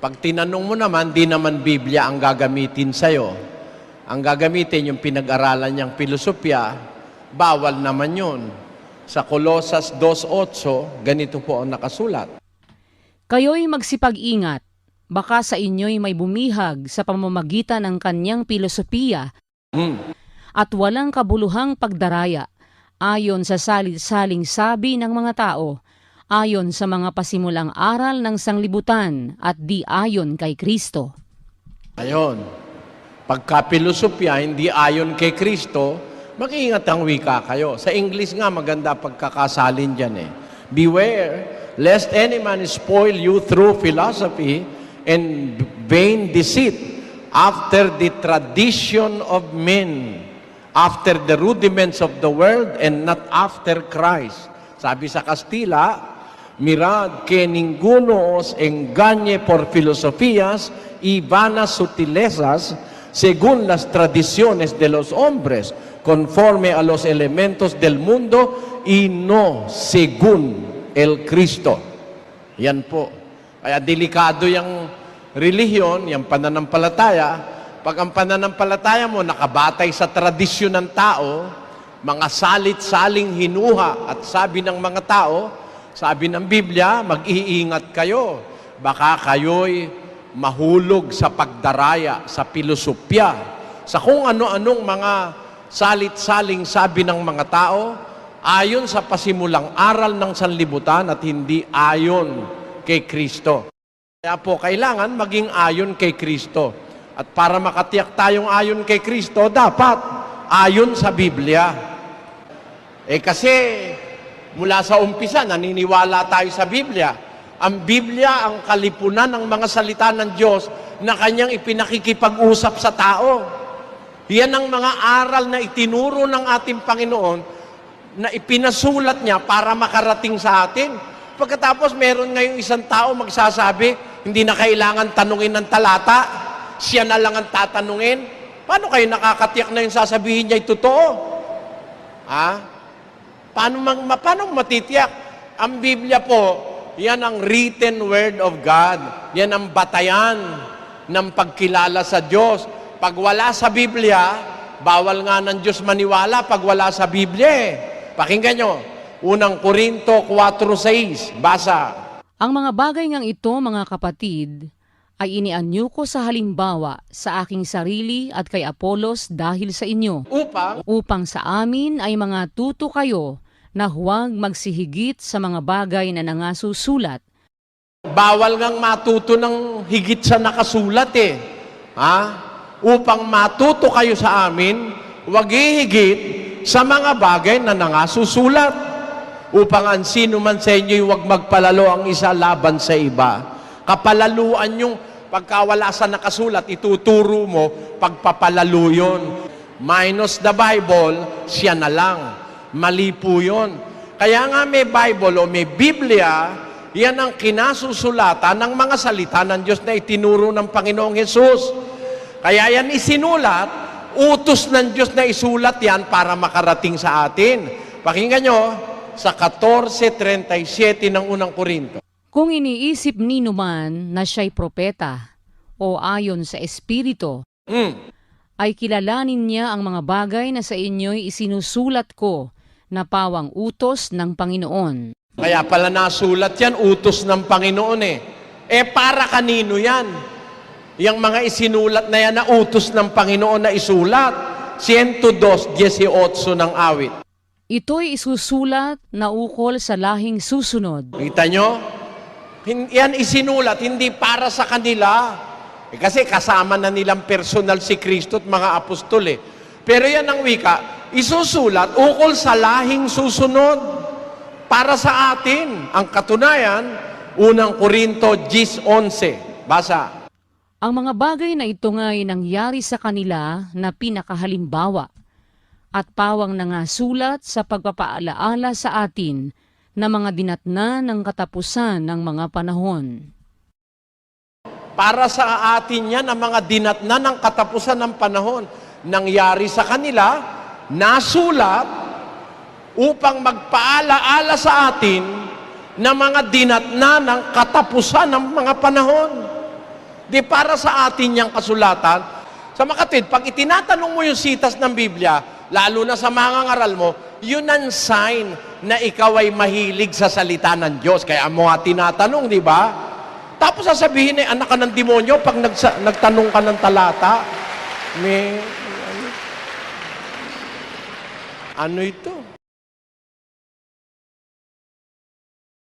Pag tinanong mo naman, di naman Biblia ang gagamitin sa'yo. Ang gagamitin yung pinag-aralan niyang filosofya, bawal naman yun. Sa Colosas 2:8, ganito po ang nakasulat. Kayo'y magsipag-ingat, baka sa inyo'y may bumihag sa pamamagitan ng kanyang filosofiya at walang kabuluhang pagdaraya, ayon sa salit-saling sabi ng mga tao, ayon sa mga pasimulang aral ng sanglibutan at di ayon kay Kristo. Ayon, pagka filosofya, hindi ayon kay Kristo, mag-iingat ang wika kayo. Sa English nga, maganda pagkakasalin dyan eh. Beware, lest any man spoil you through philosophy and vain deceit, after the tradition of men, after the rudiments of the world, and not after Christ. Sabi sa Kastila, mirad que ninguno os engañe por filosofías y vanas sutilezas, según las tradiciones de los hombres, conforme a los elementos del mundo y no según el Cristo. Yan po. Kaya delikado yung relihiyon, yung pananampalataya. Pag ang pananampalataya mo nakabatay sa tradisyon ng tao, mga salit-saling hinuha at sabi ng mga tao, sabi ng Biblia, mag-iingat kayo. Baka kayo'y mahulog sa pagdaraya, sa filosofya, sa kung ano-anong mga salit-saling sabi ng mga tao, ayon sa pasimulang aral ng sanlibutan at hindi ayon kay Kristo. Kaya po, kailangan maging ayon kay Kristo. At para makatiyak tayong ayon kay Kristo, dapat ayon sa Biblia. Kasi mula sa umpisa, naniniwala tayo sa Biblia. Ang Biblia ang kalipunan ng mga salita ng Diyos na kanyang ipinakikipag-usap sa tao. Yan ang mga aral na itinuro ng ating Panginoon na ipinasulat niya para makarating sa atin. Pagkatapos meron ngayong isang tao magsasabi, hindi na kailangan tanungin ng talata, siya na lang ang tatanungin. Paano kayo nakakatiyak na yung sasabihin niya ay totoo? Paano matitiyak? Ang Biblia po, yan ang written word of God. Yan ang batayan ng pagkilala sa Diyos. Pag wala sa Biblia, bawal nga ng Diyos maniwala pag wala sa Biblia. Pakinggan nyo, 1 Corinto 4:6, basa. Ang mga bagay ngang ito, mga kapatid, ay inianyo ko sa halimbawa sa aking sarili at kay Apolos dahil sa inyo, upang sa amin ay mga tuto kayo na huwag magsihigit sa mga bagay na nangasusulat. Bawal ngang matuto ng higit sa nakasulat Upang matuto kayo sa amin, huwag hihigit sa mga bagay na nangasusulat. Upang ang sino man sa inyo huwag magpalalo ang isa laban sa iba. Kapalaluan yung pagkawala sa nakasulat, ituturo mo, pagpapalalo yun. Minus the Bible, siya na lang. Mali po yun. Kaya nga may Bible o may Biblia, yan ang kinasusulatan ng mga salita ng Diyos na itinuro ng Panginoong Hesus. Kaya yan isinulat, utos ng Diyos na isulat yan para makarating sa atin. Pakinggan nyo, sa 14:37 ng 1 Korinto. Kung iniisip nino man na siya'y propeta o ayon sa Espiritu, ay kilalanin niya ang mga bagay na sa inyo'y isinusulat ko na pawang utos ng Panginoon. Kaya pala nasulat yan, utos ng Panginoon para kanino yan? Yang mga isinulat na yan na utos ng Panginoon na isulat. 102:18 ng awit. Ito'y isusulat na ukol sa lahing susunod. Kita nyo? Yan isinulat, hindi para sa kanila. Kasi kasama na nilang personal si Kristo at mga apostol Pero yan ang wika, isusulat ukol sa lahing susunod para sa atin. Ang katunayan, 1 Korinto 10:11. Basa. Ang mga bagay na ito nga'y nangyari sa kanila na pinakahalimbawa at pawang nangasulat sa pagpapaalaala sa atin na mga dinatna ng katapusan ng mga panahon. Para sa atin yan ang mga dinatna ng katapusan ng panahon. Nangyari sa kanila, nasulat upang magpaalaala sa atin na mga dinatna ng katapusan ng mga panahon. Di para sa atin yung kasulatan. Sa makatid, pag itinatanong mo yung sitas ng Biblia, lalo na sa mga ngaral mo, yun ang sign na ikaw ay mahilig sa salita ng Diyos. Kaya mo nga tinatanong, di ba? Tapos sasabihin anak ka ng demonyo pag nagtanong ka ng talata. May, ano ito?